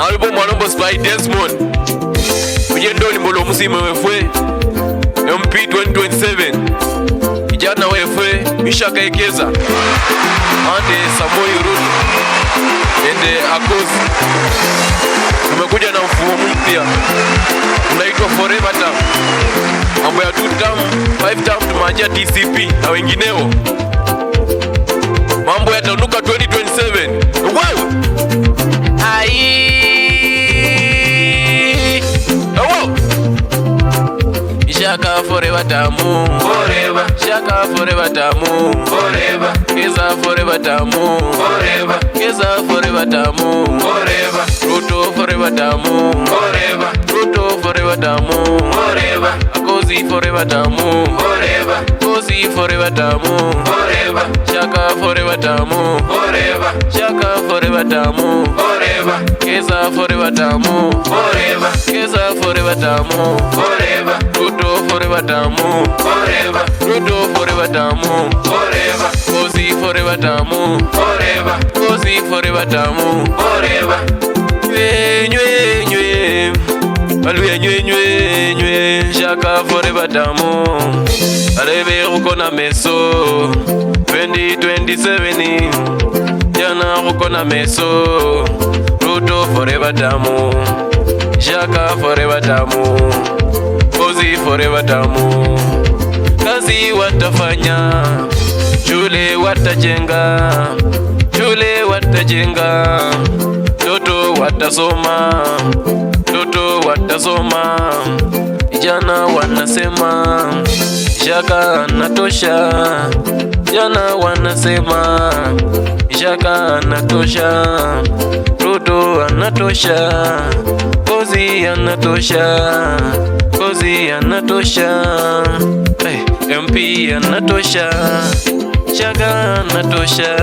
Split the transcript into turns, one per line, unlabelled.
album Malombo Spy Desmond ujendo ni mbolo musime wefwe MP 2027 kijana wefwe Mishaka Ekeza ande Samoei Ruto ende Akosi. Tumekuja na mfumo mpya unaitwa Forever Term, mambo ya 2 term 5 term tumajia TCP na wengineo. Mambo yatanuka 2027. Wow! Ai! Wow! Shaka Forever Term, forever. Shaka Forever Term, forever. Keza Forever Term, forever. Keza Forever Term, forever. Ruto Forever Term, forever. Ruto Forever Term, forever. Akosi Forever Term, forever. Akosi Forever Term, forever. Shaka Forever Term, forever. Shaka Forever Term, forever. Keza Forever Term, forever. Keza Forever Term, forever. Ruto Forever Term, forever. Ruto Forever Term, forever. Akosi Forever Term, forever. Akosi Forever Term, forever. Nywe nywe Baluya nywe nywe nywe Shaka Forever Term Arebe rukona meso 2027 Jana rukona meso Ruto Forever Term Shaka Forever Term Akosi Forever Term. Kazi watafanya, shule watajenga, shule watajenga, toto watasoma, toto watasoma. Jana wanasema Shaka anatosha, jana wanasema Shaka anatosha, Ruto anatosha, Akosi anatosha, Akosi anatosha, MP anatosha, Shaka anatosha.